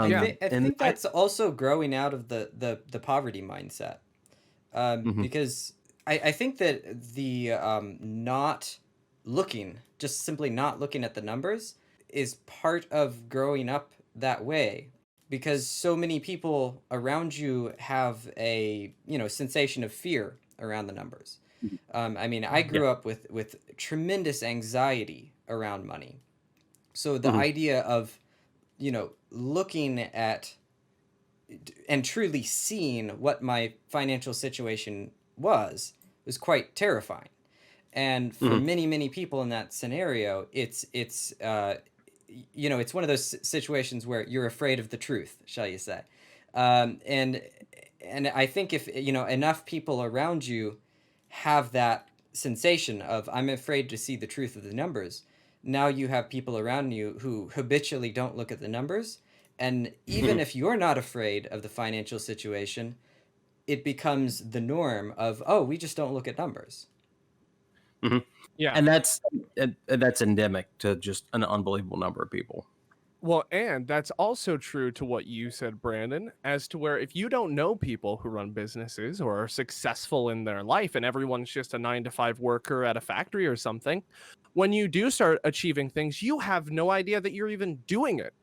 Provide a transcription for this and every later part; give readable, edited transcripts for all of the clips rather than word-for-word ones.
Yeah. I And think that's also growing out of the poverty mindset. mhm, Because I think that the not looking, just simply not looking at the numbers, is part of growing up that way. Because so many people around you have a sensation of fear around the numbers. mhm, I mean, I Mhm. yeah, grew up with tremendous anxiety around money. So the mhm, idea of looking at and truly seeing what my financial situation was quite terrifying. And for mhm, many people in that scenario, it's one of those situations where you're afraid of the truth, shall you say. And I think if enough people around you have that sensation of I'm afraid to see the truth of the numbers, now you have people around you who habitually don't look at the numbers. And even mhm. if you're not afraid of the financial situation, it becomes the norm of, oh, we just don't look at numbers. Mhm. Yeah. And that's endemic to just an unbelievable number of people. Well, and that's also true to what you said, Brandon, as to where if you don't know people who run businesses or are successful in their life and everyone's just a 9 to 5 worker at a factory or something, when you do start achieving things, you have no idea that you're even doing it.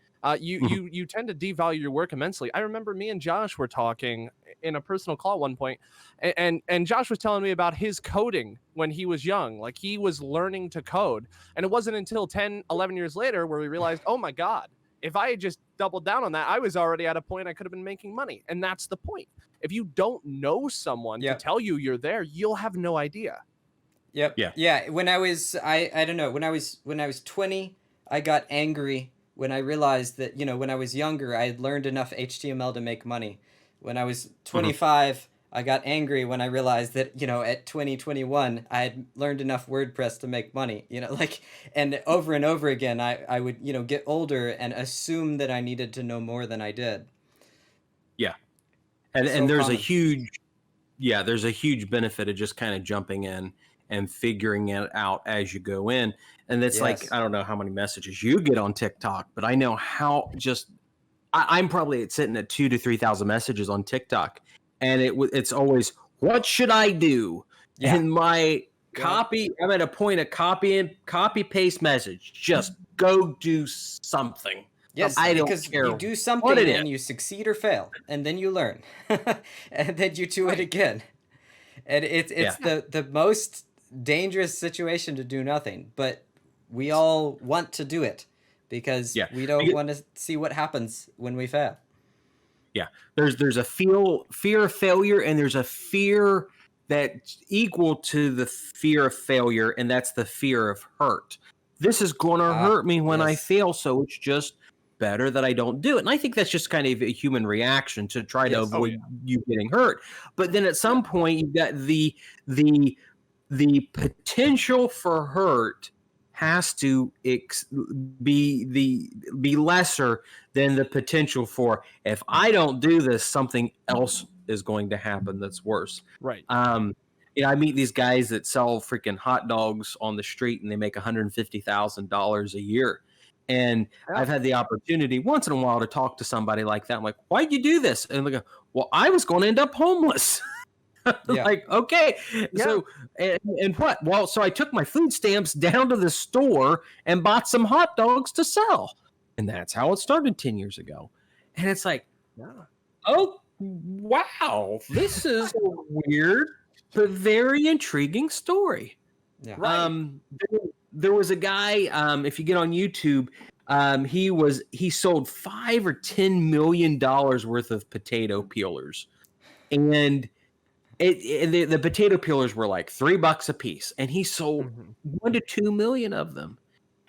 Mhm, You tend to devalue your work immensely. I remember me and Josh were talking in a personal call at one point, and Josh was telling me about his coding when he was young. Like he was learning to code, and it wasn't until 10, 11 years later where we realized, oh my God, if I had just doubled down on that, I was already at a point I could have been making money. And that's the point. If you don't know someone to Yep. tell you you're there, you'll have no idea. Yep. yeah. Yeah. When I was, I don't know, when I was 20, I got angry when I realized that, when I was younger, I had learned enough HTML to make money. When I was Mhm, 25, I got angry when I realized that, at 2021, I had learned enough WordPress to make money, like, and over again, I would, get older and assume that I needed to know more than I did. yeah. And So there's a common. huge yeah, there's a huge benefit of just kind of jumping in and figuring it out as you go in. And it's like, Yes. I don't know how many messages you get on TikTok, but I know how just I'm probably sitting at 2 to 3,000 messages on TikTok, and it's always what should I do? Yeah. And my Yep. I'm at a point of copy paste message. Just go do something. Yes, I don't because you care do what it something is. and you succeed or fail, and then you learn, and then you do it Right. again. And it's Yeah, Yeah. the most dangerous situation to do nothing, but we all want to do it because yeah. we don't want to see what happens when we fail. Yeah, there's a fear of failure, and there's a fear that's equal to the fear of failure, and that's the fear of hurt. This is going to Ah, hurt me when I yes, fail, so it's just better that I don't do it. And I think that's just kind of a human reaction to try to yes, Oh, yeah. avoid you getting hurt. But then at Yeah. some point, you've got the the potential for hurt has to be lesser than the potential for if I don't do this, something else is going to happen that's worse. Right. Um, I meet these guys that sell freaking hot dogs on the street and they make $150,000 a year. And Yeah. I've had the opportunity once in a while to talk to somebody like that. I'm like, why'd you do this? And they go, well, I was going to end up homeless. yeah, Like, okay, Yeah. so and what? Well, so I took my food stamps down to the store and bought some hot dogs to sell, and that's how it started 10 years ago. And it's like, Yeah. oh wow, this is a weird but very intriguing story. yeah. Right. There was a guy. If you get on YouTube, he sold $5 or $10 million worth of potato peelers, and the potato peelers were like $3 a piece, and he sold Mhm. 1 to 2 million of them.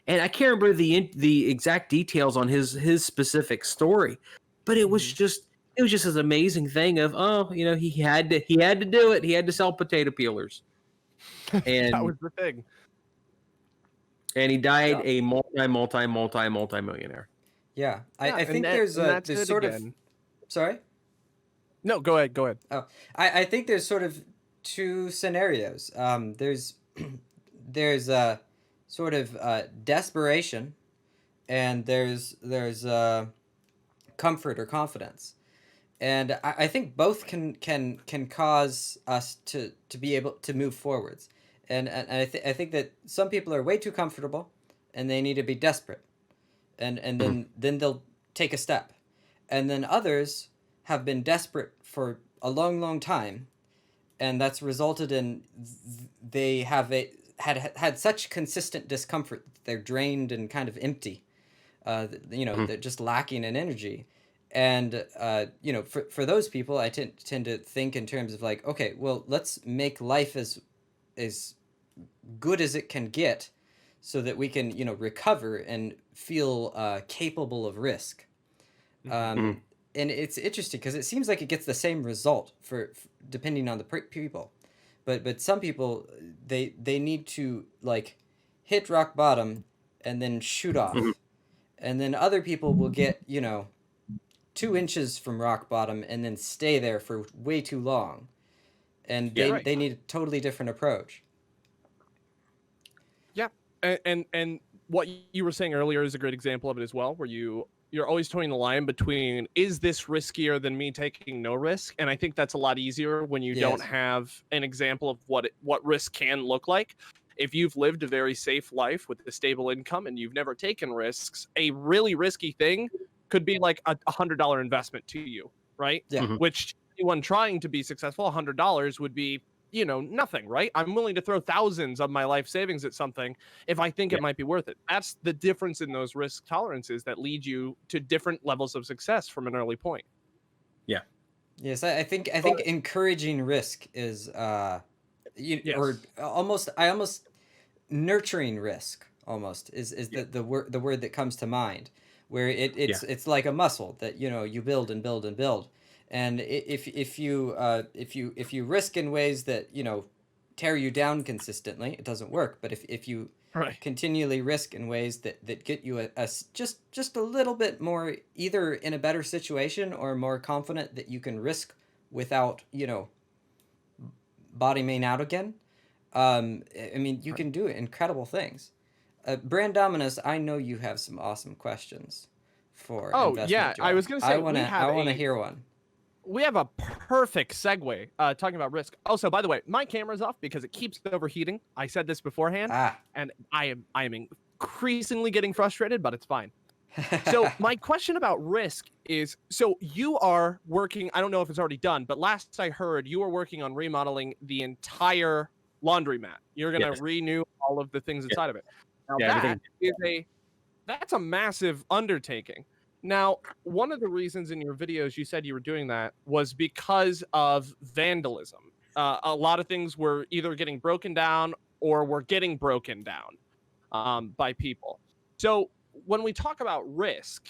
And I can't remember the exact details on his specific story, but Mhm. it was just this amazing thing of he had to do it. He had to sell potato peelers, That and was the thing. he died Yeah. a multi millionaire. Yeah. I, Yeah. I think there's And that's there's it sort of, again. sorry. No, go ahead. Go ahead. Oh, I think there's sort of two scenarios. There's there's sort of desperation, and there's comfort or confidence. And I think both can cause us to be able to move forwards. And I think that some people are way too comfortable, and they need to be desperate, and then they'll take a step, and then others have been desperate for a long time, and that's resulted in they have had such consistent discomfort that they're drained and kind of empty. They're just lacking in energy. And for those people, I tend to think in terms of like, okay, well, let's make life as good as it can get, so that we can recover and feel capable of risk. Mhm. And it's interesting because it seems like it gets the same result for depending on the people, but some people, they need to like hit rock bottom and then shoot Mhm. off, and then other people will get 2 inches from rock bottom and then stay there for way too long, and Yeah. Right. they need a totally different approach. Yeah, and what you were saying earlier is a great example of it as well, where you're always towing the line between, is this riskier than me taking no risk? And I think that's a lot easier when you don't Yes. have an example of what risk can look like. If you've lived a very safe life with a stable income and you've never taken risks, a really risky thing could be like a $100 investment to you, right? Yeah. Mhm. Which anyone trying to be successful, $100 would be nothing, right? I'm willing to throw thousands of my life savings at something if I think Yeah. it might be worth it. That's the difference in those risk tolerances that lead you to different levels of success from an early point. Yes, I think But encouraging risk is or Yes. almost I almost nurturing risk almost is yeah, the word that comes to mind, where yeah, it's like a muscle that you build and build and build. And if you risk in ways that tear you down consistently, it doesn't work. But if you Right. continually risk in ways that get you just a little bit more, either in a better situation or more confident that you can risk without bottoming out again. I mean, you Right. can do incredible things. Brand Dominus, I know you have some awesome questions for Oh, investment yeah. I Joel. was going to say I wanna hear one. we have a perfect segue talking about risk. Also, by the way, my camera's off because it keeps overheating. I said this beforehand, Ah. and I am increasingly getting frustrated, but it's fine. So my question about risk is, so you are working, I don't know if it's already done, but last I heard you were working on remodeling the entire laundromat. You're going to yes, renew all of the things yeah, inside of it. Now yeah, everything. that's a massive undertaking. Now, one of the reasons in your videos you said you were doing that was because of vandalism. A lot of things were either getting broken down or were getting broken down by people. So when we talk about risk,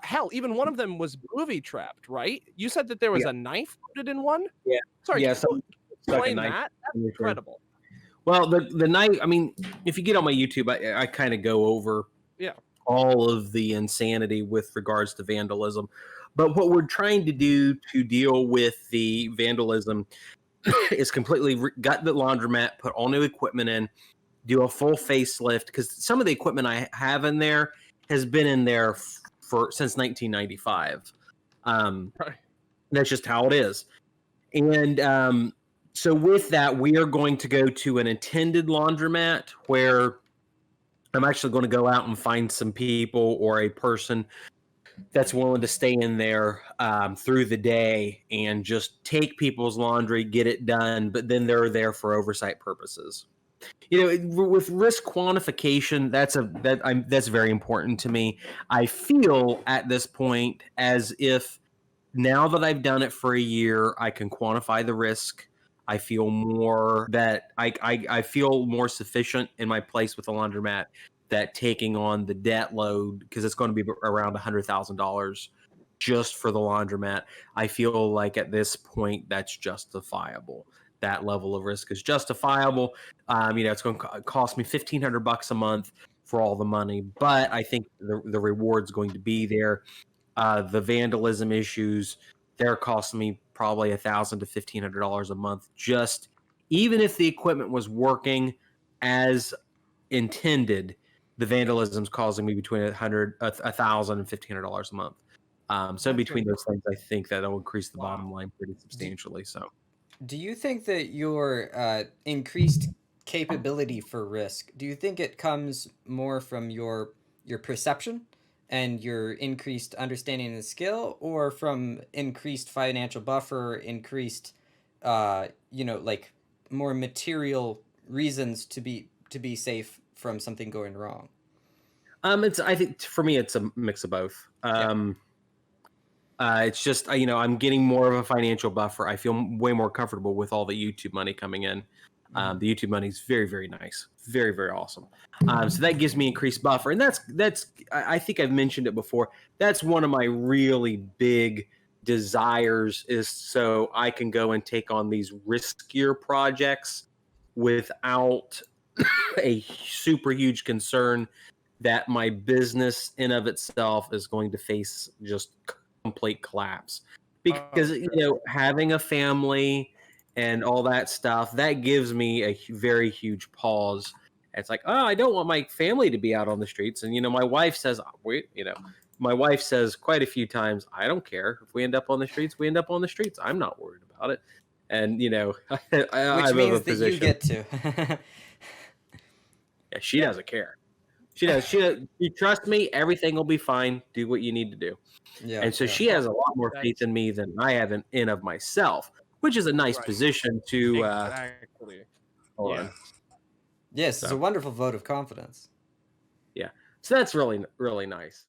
hell, even one of them was booby trapped, right? You said that there was Yeah, a knife loaded in one. yeah, Sorry, yeah. can So you stuck a explain knife that? That's in your throat. incredible. Well, the knife. I mean, if you get on my YouTube, I kind of go over Yeah. all of the insanity with regards to vandalism. But what we're trying to do to deal with the vandalism is completely gut the laundromat, put all new equipment in, do a full facelift, because some of the equipment I have in there has been in there for since 1995. Right. That's just how it is. And so with that, we are going to go to an attended laundromat where I'm actually going to go out and find some people or a person that's willing to stay in there through the day and just take people's laundry, get it done, but then they're there for oversight purposes. With risk quantification, that's very important to me. I feel at this point as if now that I've done it for a year, I can quantify the risk. I feel more that I feel more sufficient in my place with the laundromat that taking on the debt load, because it's going to be around $100,000 just for the laundromat. I feel like at this point that's justifiable. That level of risk is justifiable. It's going to cost me $1,500 a month for all the money, but I think the reward's going to be there. The vandalism issues, they're costing me probably $1,000 to $1,500 a month. Just even if the equipment was working as intended, the vandalism's causing me between $1,000 and $1,500 a month. So That's between those things, I think that'll increase the wow. bottom line pretty substantially. So Do you think that your increased capability for risk, do you think it comes more from your perception and your increased understanding and skill, or from increased financial buffer, increased like more material reasons to be safe from something going wrong? I think for me, it's a mix of both. Yeah. It's just I'm getting more of a financial buffer. I feel way more comfortable with all the YouTube money coming in. Mhm. The YouTube money is very, very nice, very, very awesome. So that gives me increased buffer, and that's I think I've mentioned it before. That's one of my really big desires, is so I can go and take on these riskier projects without a super huge concern that my business in of itself is going to face just complete collapse. Because having a family and all that stuff, that gives me a very huge pause. It's like, oh, I don't want my family to be out on the streets. And my wife says, my wife says quite a few times, I don't care if we end up on the streets, we end up on the streets. I'm not worried about it. And Which I'm of a means that you position. get to. Yeah, she doesn't care. She does. You trust me. Everything will be fine. Do what you need to do. Yeah, And so yeah. she has a lot more faith That's in me than I have in of myself, which is a nice right. position to. Exactly. Hold Yeah. on. Yes, it's a So wonderful vote of confidence. yeah, so that's really, really nice.